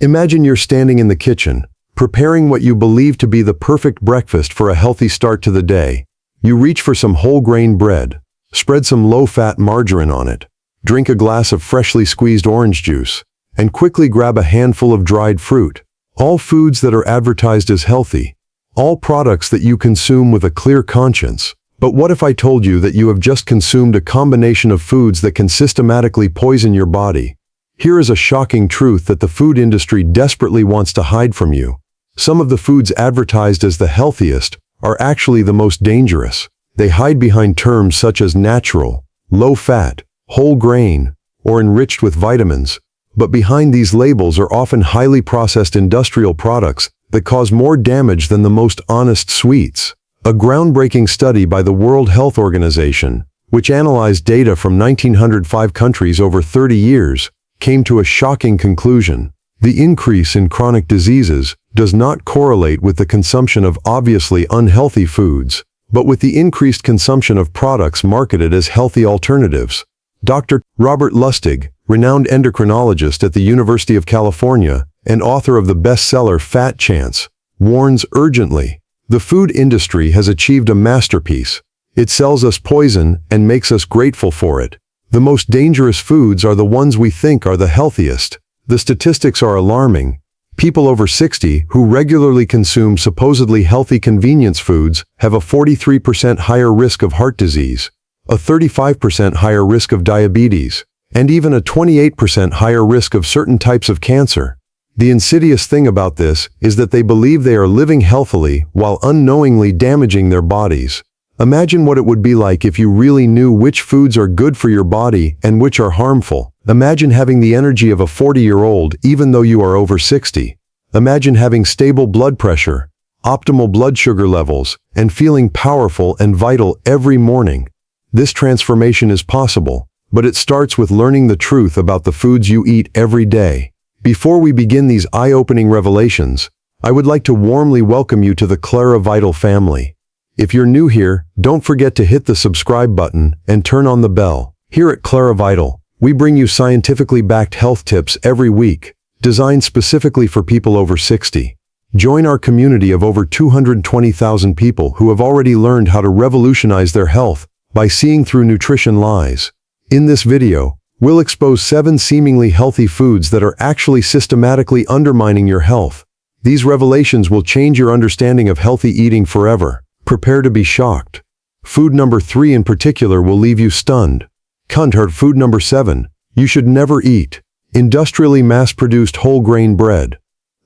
Imagine you're standing in the kitchen, preparing what you believe to be the perfect breakfast for a healthy start to the day. You reach for some whole grain bread, spread some low-fat margarine on it, drink a glass of freshly squeezed orange juice, and quickly grab a handful of dried fruit. All foods that are advertised as healthy. All products that you consume with a clear conscience. But what if I told you that you have just consumed a combination of foods that can systematically poison your body? Here is a shocking truth that the food industry desperately wants to hide from you. Some of the foods advertised as the healthiest are actually the most dangerous. They hide behind terms such as natural, low-fat, whole grain, or enriched with vitamins. But behind these labels are often highly processed industrial products that cause more damage than the most honest sweets. A groundbreaking study by the World Health Organization, which analyzed data from 1,905 countries over 30 years, came to a shocking conclusion. The increase in chronic diseases does not correlate with the consumption of obviously unhealthy foods, but with the increased consumption of products marketed as healthy alternatives. Dr. Robert Lustig, renowned endocrinologist at the University of California and author of the bestseller Fat Chance, warns urgently. The food industry has achieved a masterpiece. It sells us poison and makes us grateful for it. The most dangerous foods are the ones we think are the healthiest. The statistics are alarming. People over 60 who regularly consume supposedly healthy convenience foods have a 43% higher risk of heart disease, a 35% higher risk of diabetes, and even a 28% higher risk of certain types of cancer. The insidious thing about this is that they believe they are living healthily while unknowingly damaging their bodies. Imagine what it would be like if you really knew which foods are good for your body and which are harmful. Imagine having the energy of a 40-year-old even though you are over 60. Imagine having stable blood pressure, optimal blood sugar levels, and feeling powerful and vital every morning. This transformation is possible, but it starts with learning the truth about the foods you eat every day. Before we begin these eye-opening revelations, I would like to warmly welcome you to the Clara Vital family. If you're new here, don't forget to hit the subscribe button and turn on the bell. Here at Clara Vital, we bring you scientifically backed health tips every week, designed specifically for people over 60. Join our community of over 220,000 people who have already learned how to revolutionize their health by seeing through nutrition lies. In this video, we'll expose 7 seemingly healthy foods that are actually systematically undermining your health. These revelations will change your understanding of healthy eating forever. Prepare to be shocked. Food number 3 in particular will leave you stunned. Food number 7, you should never eat. Industrially mass-produced whole grain bread.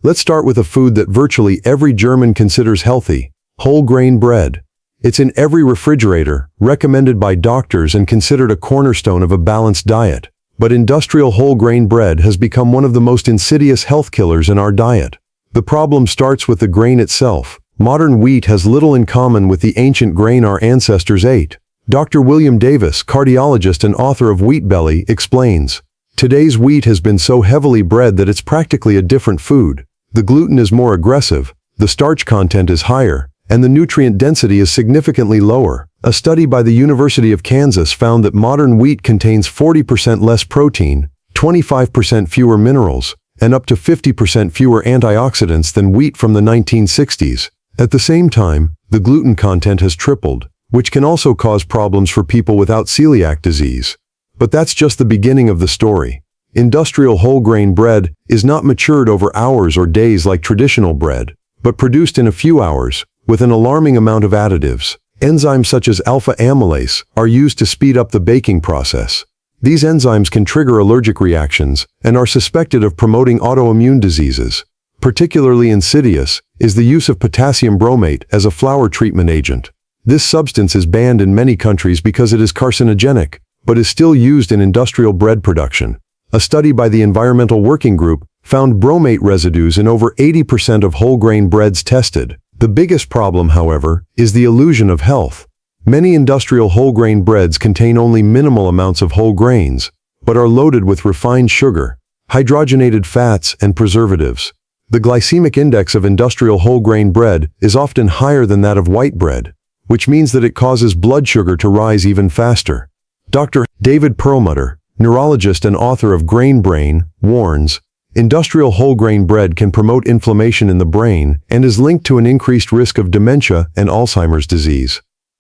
Let's start with a food that virtually every German considers healthy: whole grain bread. It's in every refrigerator, recommended by doctors and considered a cornerstone of a balanced diet. But industrial whole grain bread has become one of the most insidious health killers in our diet. The problem starts with the grain itself. Modern wheat has little in common with the ancient grain our ancestors ate. Dr. William Davis, cardiologist and author of Wheat Belly, explains, "Today's wheat has been so heavily bred that it's practically a different food. The gluten is more aggressive, the starch content is higher, and the nutrient density is significantly lower." A study by the University of Kansas found that modern wheat contains 40% less protein, 25% fewer minerals, and up to 50% fewer antioxidants than wheat from the 1960s. At the same time, the gluten content has tripled, which can also cause problems for people without celiac disease. But that's just the beginning of the story. Industrial whole grain bread is not matured over hours or days like traditional bread, but produced in a few hours, with an alarming amount of additives. Enzymes such as alpha amylase are used to speed up the baking process. These enzymes can trigger allergic reactions and are suspected of promoting autoimmune diseases. Particularly insidious is the use of potassium bromate as a flour treatment agent. This substance is banned in many countries because it is carcinogenic, but is still used in industrial bread production. A study by the Environmental Working Group found bromate residues in over 80% of whole grain breads tested. The biggest problem, however, is the illusion of health. Many industrial whole grain breads contain only minimal amounts of whole grains, but are loaded with refined sugar, hydrogenated fats, and preservatives. The glycemic index of industrial whole grain bread is often higher than that of white bread, which means that it causes blood sugar to rise even faster. Dr. David Perlmutter, neurologist and author of Grain Brain, warns, Industrial whole grain bread can promote inflammation in the brain and is linked to an increased risk of dementia and Alzheimer's disease.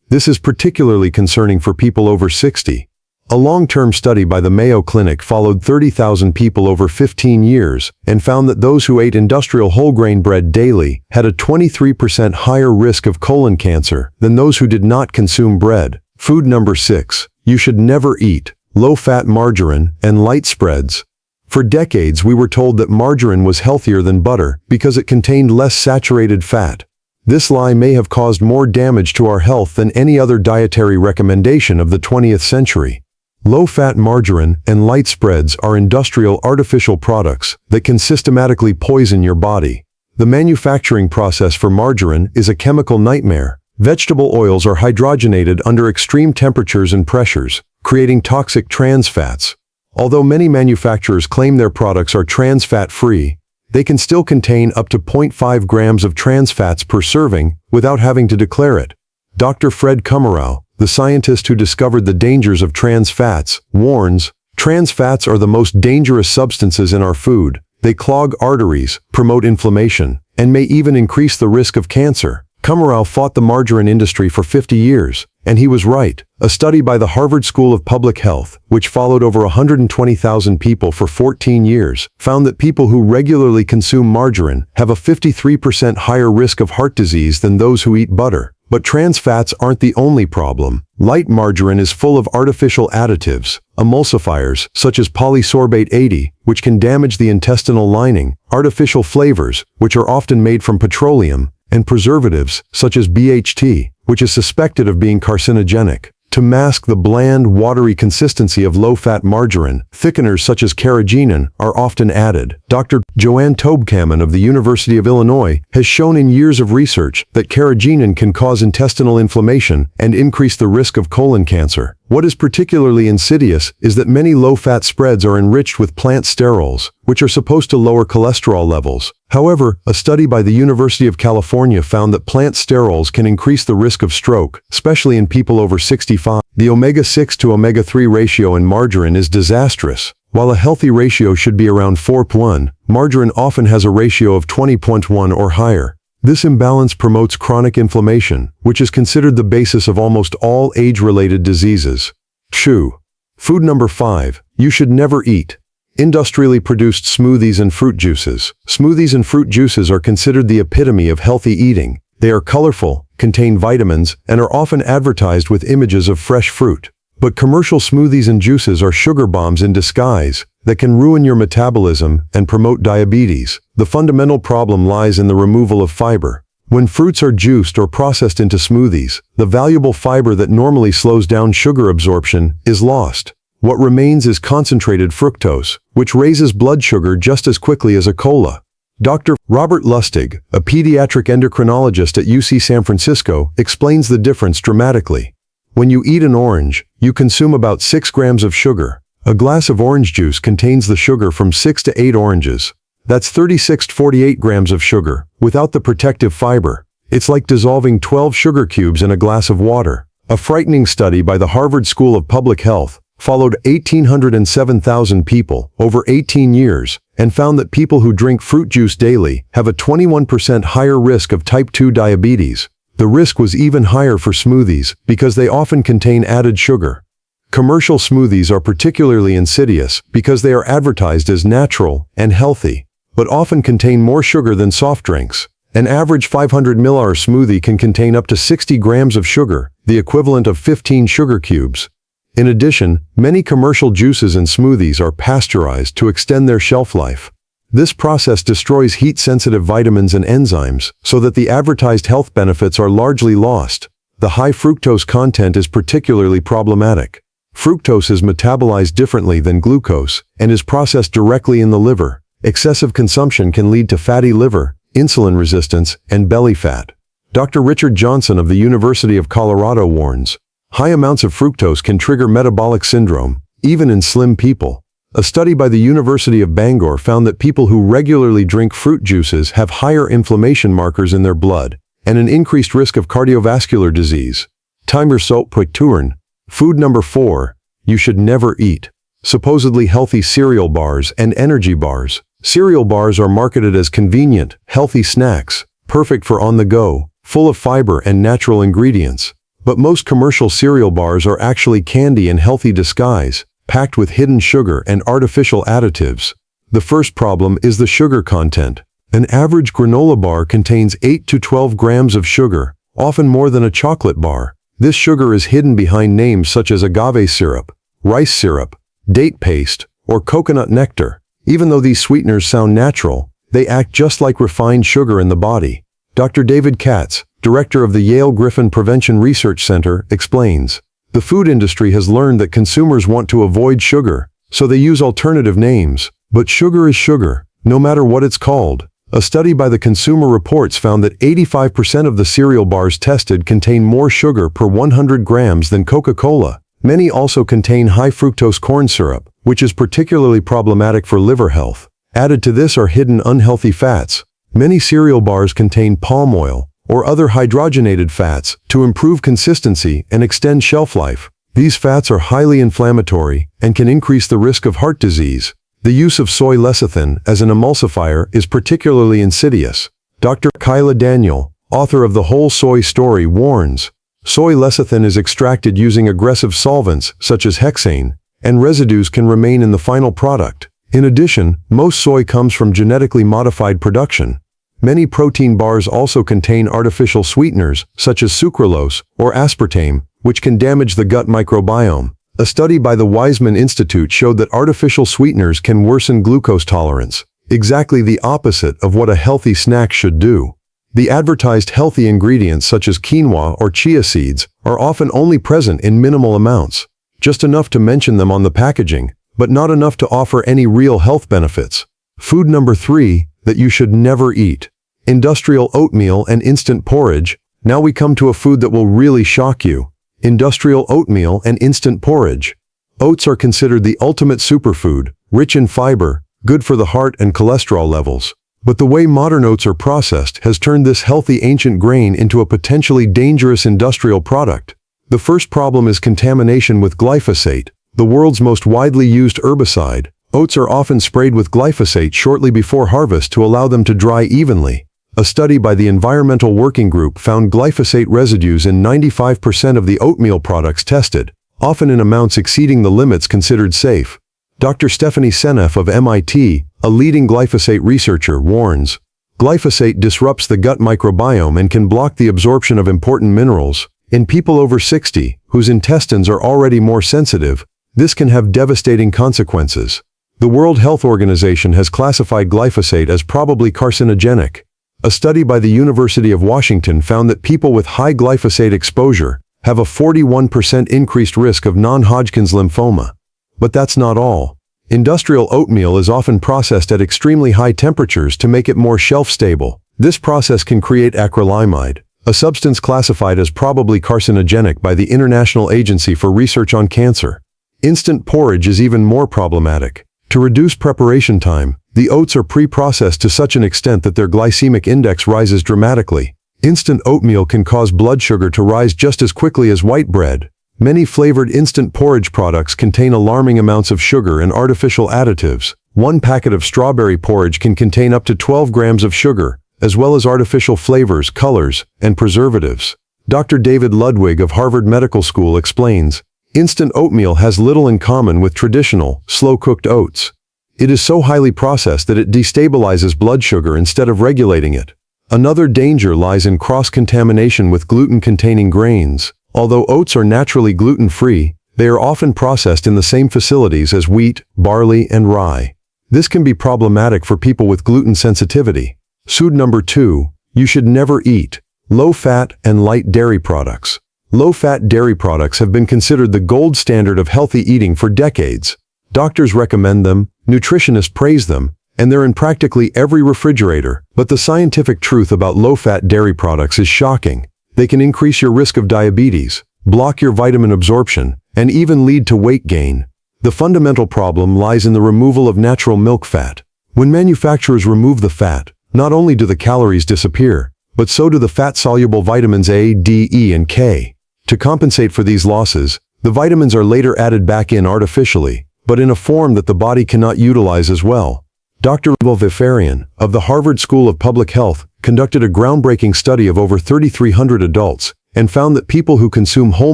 This is particularly concerning for people over 60. A long-term study by the Mayo Clinic followed 30,000 people over 15 years and found that those who ate industrial whole grain bread daily had a 23% higher risk of colon cancer than those who did not consume bread. Food number 6. You should never eat low-fat margarine and light spreads. For decades, we were told that margarine was healthier than butter because it contained less saturated fat. This lie may have caused more damage to our health than any other dietary recommendation of the 20th century. Low-fat margarine and light spreads are industrial artificial products that can systematically poison your body. The manufacturing process for margarine is a chemical nightmare. Vegetable oils are hydrogenated under extreme temperatures and pressures, creating toxic trans fats. Although many manufacturers claim their products are trans fat-free, they can still contain up to 0.5 grams of trans fats per serving without having to declare it. Dr. Fred Kummerow, the scientist who discovered the dangers of trans fats, warns, trans fats are the most dangerous substances in our food. They clog arteries, promote inflammation, and may even increase the risk of cancer. Kummerow fought the margarine industry for 50 years, and he was right. A study by the Harvard School of Public Health, which followed over 120,000 people for 14 years, found that people who regularly consume margarine have a 53% higher risk of heart disease than those who eat butter. But trans fats aren't the only problem. Light margarine is full of artificial additives, emulsifiers such as polysorbate 80, which can damage the intestinal lining, artificial flavors, which are often made from petroleum, and preservatives such as BHT, which is suspected of being carcinogenic. To mask the bland, watery consistency of low-fat margarine, thickeners such as carrageenan are often added. Dr. Joanne Tobkamen of the University of Illinois has shown in years of research that carrageenan can cause intestinal inflammation and increase the risk of colon cancer. What is particularly insidious is that many low-fat spreads are enriched with plant sterols, which are supposed to lower cholesterol levels. However, a study by the University of California found that plant sterols can increase the risk of stroke, especially in people over 65. The omega-6 to omega-3 ratio in margarine is disastrous. While a healthy ratio should be around 4:1, margarine often has a ratio of 20:1 or higher. This imbalance promotes chronic inflammation, which is considered the basis of almost all age-related diseases. 2. Food number 5. You should never eat industrially produced smoothies and fruit juices. Smoothies and fruit juices are considered the epitome of healthy eating. They are colorful, contain vitamins, and are often advertised with images of fresh fruit. But commercial smoothies and juices are sugar bombs in disguise that can ruin your metabolism and promote diabetes. The fundamental problem lies in the removal of fiber. When fruits are juiced or processed into smoothies, the valuable fiber that normally slows down sugar absorption is lost. What remains is concentrated fructose, which raises blood sugar just as quickly as a cola. Dr. Robert Lustig, a pediatric endocrinologist at UC San Francisco, explains the difference dramatically. When you eat an orange, you consume about 6 grams of sugar. A glass of orange juice contains the sugar from 6 to 8 oranges. That's 36 to 48 grams of sugar, without the protective fiber. It's like dissolving 12 sugar cubes in a glass of water. A frightening study by the Harvard School of Public Health followed 1,807,000 people over 18 years and found that people who drink fruit juice daily have a 21% higher risk of type 2 diabetes. The risk was even higher for smoothies because they often contain added sugar. Commercial smoothies are particularly insidious because they are advertised as natural and healthy, but often contain more sugar than soft drinks. An average 500 ml smoothie can contain up to 60 grams of sugar, the equivalent of 15 sugar cubes. In addition, many commercial juices and smoothies are pasteurized to extend their shelf life. This process destroys heat-sensitive vitamins and enzymes so that the advertised health benefits are largely lost. The high fructose content is particularly problematic. Fructose is metabolized differently than glucose and is processed directly in the liver. Excessive consumption can lead to fatty liver, insulin resistance, and belly fat. Dr. Richard Johnson of the University of Colorado warns, high amounts of fructose can trigger metabolic syndrome, even in slim people. A study by the University of Bangor found that people who regularly drink fruit juices have higher inflammation markers in their blood and an increased risk of cardiovascular disease. Timer. Food number 4. You should never eat supposedly healthy cereal bars and energy bars. Cereal bars are marketed as convenient, healthy snacks, perfect for on the go, full of fiber and natural ingredients. But most commercial cereal bars are actually candy in healthy disguise, packed with hidden sugar and artificial additives. The first problem is the sugar content. An average granola bar contains 8 to 12 grams of sugar, often more than a chocolate bar. This sugar is hidden behind names such as agave syrup, rice syrup, date paste, or coconut nectar. Even though these sweeteners sound natural, they act just like refined sugar in the body. Dr. David Katz, director of the Yale Griffin Prevention Research Center, explains, "The food industry has learned that consumers want to avoid sugar, so they use alternative names. But sugar is sugar, no matter what it's called." A study by the Consumer Reports found that 85% of the cereal bars tested contain more sugar per 100 grams than Coca-Cola. Many also contain high fructose corn syrup, which is particularly problematic for liver health. Added to this are hidden unhealthy fats. Many cereal bars contain palm oil or other hydrogenated fats to improve consistency and extend shelf life. These fats are highly inflammatory and can increase the risk of heart disease. The use of soy lecithin as an emulsifier is particularly insidious. Dr. Kyla Daniel, author of The Whole Soy Story, warns, soy lecithin is extracted using aggressive solvents such as hexane, and residues can remain in the final product. In addition, most soy comes from genetically modified production. Many protein bars also contain artificial sweeteners such as sucralose or aspartame, which can damage the gut microbiome. A study by the Weizmann Institute showed that artificial sweeteners can worsen glucose tolerance, exactly the opposite of what a healthy snack should do. The advertised healthy ingredients such as quinoa or chia seeds are often only present in minimal amounts, just enough to mention them on the packaging, but not enough to offer any real health benefits. Food number 3 that you should never eat: industrial oatmeal and instant porridge. Now we come to a food that will really shock you. Industrial oatmeal and instant porridge. Oats are considered the ultimate superfood, rich in fiber, good for the heart and cholesterol levels. But the way modern oats are processed has turned this healthy ancient grain into a potentially dangerous industrial product. The first problem is contamination with glyphosate, the world's most widely used herbicide. Oats are often sprayed with glyphosate shortly before harvest to allow them to dry evenly. A study by the Environmental Working Group found glyphosate residues in 95% of the oatmeal products tested, often in amounts exceeding the limits considered safe. Dr. Stephanie Seneff of MIT, a leading glyphosate researcher, warns, glyphosate disrupts the gut microbiome and can block the absorption of important minerals. In people over 60, whose intestines are already more sensitive, this can have devastating consequences. The World Health Organization has classified glyphosate as probably carcinogenic. A study by the University of Washington found that people with high glyphosate exposure have a 41% increased risk of non-Hodgkin's lymphoma. But that's not all. Industrial oatmeal is often processed at extremely high temperatures to make it more shelf-stable. This process can create acrylamide, a substance classified as probably carcinogenic by the International Agency for Research on Cancer. Instant porridge is even more problematic. To reduce preparation time, the oats are pre-processed to such an extent that their glycemic index rises dramatically. Instant oatmeal can cause blood sugar to rise just as quickly as white bread. Many flavored instant porridge products contain alarming amounts of sugar and artificial additives. One packet of strawberry porridge can contain up to 12 grams of sugar, as well as artificial flavors, colors, and preservatives. Dr. David Ludwig of Harvard Medical School explains, instant oatmeal has little in common with traditional, slow-cooked oats. It is so highly processed that it destabilizes blood sugar instead of regulating it. Another danger lies in cross-contamination with gluten-containing grains. Although oats are naturally gluten-free, they are often processed in the same facilities as wheat, barley, and rye. This can be problematic for people with gluten sensitivity. Food number 2, you should never eat: low-fat and light dairy products. Low-fat dairy products have been considered the gold standard of healthy eating for decades. Doctors recommend them, nutritionists praise them, and they're in practically every refrigerator. But the scientific truth about low-fat dairy products is shocking. They can increase your risk of diabetes, block your vitamin absorption, and even lead to weight gain. The fundamental problem lies in the removal of natural milk fat. When manufacturers remove the fat, not only do the calories disappear, but so do the fat-soluble vitamins A, D, E, and K. To compensate for these losses, the vitamins are later added back in artificially, but in a form that the body cannot utilize as well. Dr. Vifarian, of the Harvard School of Public Health, conducted a groundbreaking study of over 3,300 adults and found that people who consume whole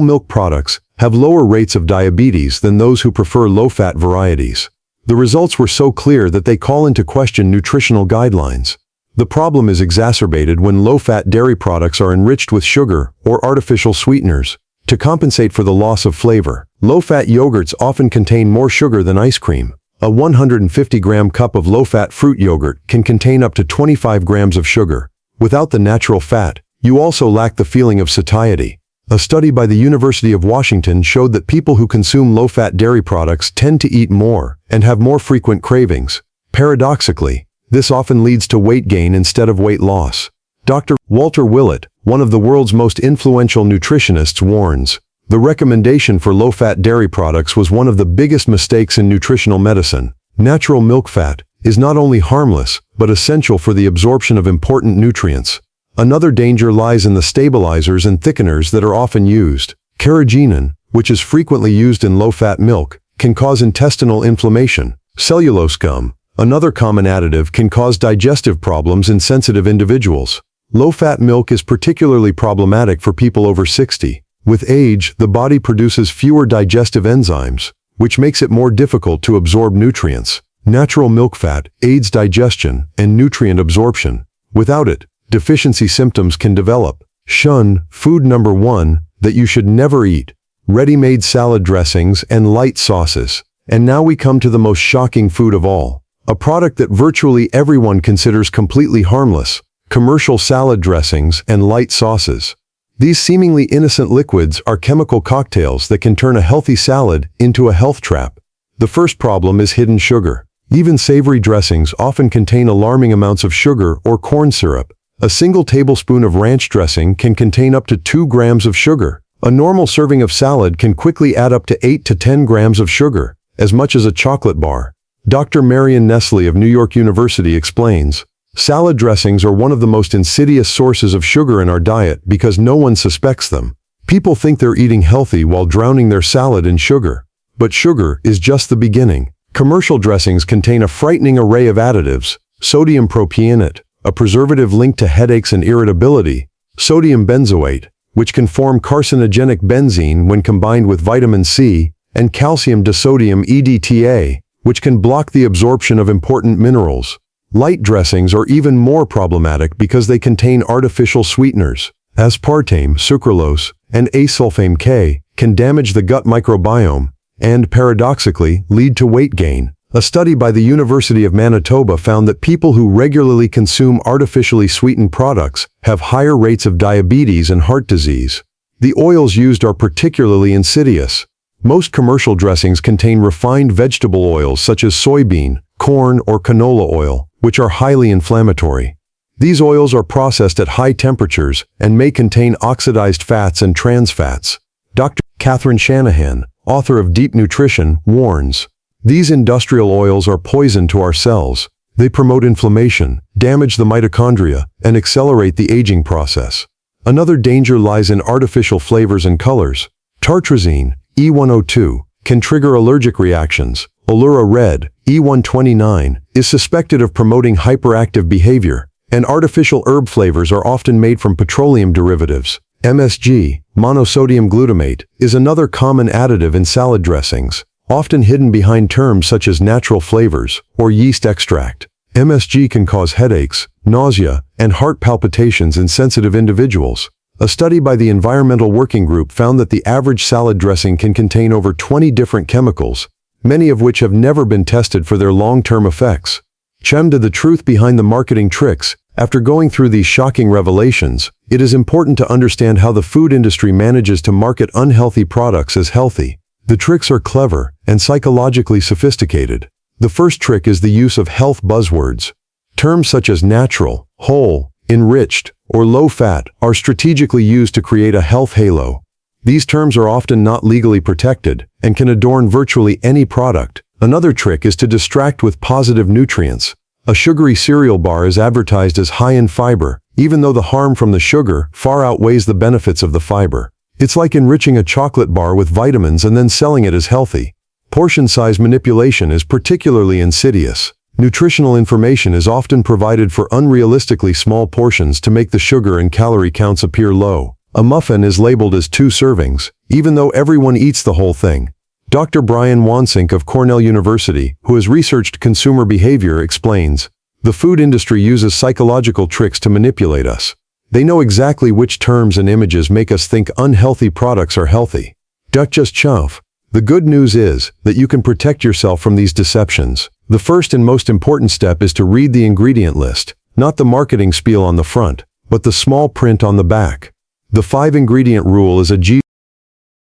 milk products have lower rates of diabetes than those who prefer low-fat varieties. The results were so clear that they call into question nutritional guidelines. The problem is exacerbated when low-fat dairy products are enriched with sugar or artificial sweeteners. To compensate for the loss of flavor, low-fat yogurts often contain more sugar than ice cream. A 150-gram cup of low-fat fruit yogurt can contain up to 25 grams of sugar. Without the natural fat, you also lack the feeling of satiety. A study by the University of Washington showed that people who consume low-fat dairy products tend to eat more and have more frequent cravings. Paradoxically, this often leads to weight gain instead of weight loss. Dr. Walter Willett, one of the world's most influential nutritionists, warns, "The recommendation for low-fat dairy products was one of the biggest mistakes in nutritional medicine. Natural milk fat is not only harmless, but essential for the absorption of important nutrients." Another danger lies in the stabilizers and thickeners that are often used. Carrageenan, which is frequently used in low-fat milk, can cause intestinal inflammation. Cellulose gum, another common additive, can cause digestive problems in sensitive individuals. Low-fat milk is particularly problematic for people over 60. With age, the body produces fewer digestive enzymes, which makes it more difficult to absorb nutrients. Natural milk fat aids digestion and nutrient absorption. Without it, deficiency symptoms can develop. Shun food number 1 that you should never eat: ready-made salad dressings and light sauces. And now we come to the most shocking food of all, a product that virtually everyone considers completely harmless: commercial salad dressings and light sauces. These seemingly innocent liquids are chemical cocktails that can turn a healthy salad into a health trap. The first problem is hidden sugar. Even savory dressings often contain alarming amounts of sugar or corn syrup. A single tablespoon of ranch dressing can contain up to 2 grams of sugar. A normal serving of salad can quickly add up to 8 to 10 grams of sugar, as much as a chocolate bar. Dr. Marion Nestle of New York University explains, "Salad dressings are one of the most insidious sources of sugar in our diet because no one suspects them. People think they're eating healthy while drowning their salad in sugar. But sugar is just the beginning." Commercial dressings contain a frightening array of additives: sodium propionate, a preservative linked to headaches and irritability; sodium benzoate, which can form carcinogenic benzene when combined with vitamin C; and calcium disodium EDTA, which can block the absorption of important minerals. Light dressings are even more problematic because they contain artificial sweeteners. Aspartame, sucralose, and acesulfame K can damage the gut microbiome and, paradoxically, lead to weight gain. A study by the University of Manitoba found that people who regularly consume artificially sweetened products have higher rates of diabetes and heart disease. The oils used are particularly insidious. Most commercial dressings contain refined vegetable oils such as soybean, corn, or canola oil, which are highly inflammatory. These oils are processed at high temperatures and may contain oxidized fats and trans fats. Dr. Catherine Shanahan, author of Deep Nutrition, warns, "These industrial oils are poison to our cells. They promote inflammation, damage the mitochondria, and accelerate the aging process." Another danger lies in artificial flavors and colors. Tartrazine, E102, can trigger allergic reactions. Allura Red, E129, is suspected of promoting hyperactive behavior, and artificial herb flavors are often made from petroleum derivatives. MSG, monosodium glutamate, is another common additive in salad dressings, often hidden behind terms such as natural flavors or yeast extract. MSG can cause headaches, nausea, and heart palpitations in sensitive individuals. A study by the Environmental Working Group found that the average salad dressing can contain over 20 different chemicals, many of which have never been tested for their long-term effects. Chem to the truth behind the marketing tricks. After going through these shocking revelations, it is important to understand how the food industry manages to market unhealthy products as healthy. The tricks are clever and psychologically sophisticated. The first trick is the use of health buzzwords. Terms such as natural, whole, enriched, or low-fat are strategically used to create a health halo. These terms are often not legally protected and can adorn virtually any product. Another trick is to distract with positive nutrients. A sugary cereal bar is advertised as high in fiber, even though the harm from the sugar far outweighs the benefits of the fiber. It's like enriching a chocolate bar with vitamins and then selling it as healthy. Portion size manipulation is particularly insidious. Nutritional information is often provided for unrealistically small portions to make the sugar and calorie counts appear low. A muffin is labeled as 2 servings, even though everyone eats the whole thing. Dr. Brian Wansink of Cornell University, who has researched consumer behavior, explains, "The food industry uses psychological tricks to manipulate us. They know exactly which terms and images make us think unhealthy products are healthy. Don't just chuff." The good news is that you can protect yourself from these deceptions. The first and most important step is to read the ingredient list, not the marketing spiel on the front, but the small print on the back. The 5-ingredient rule is a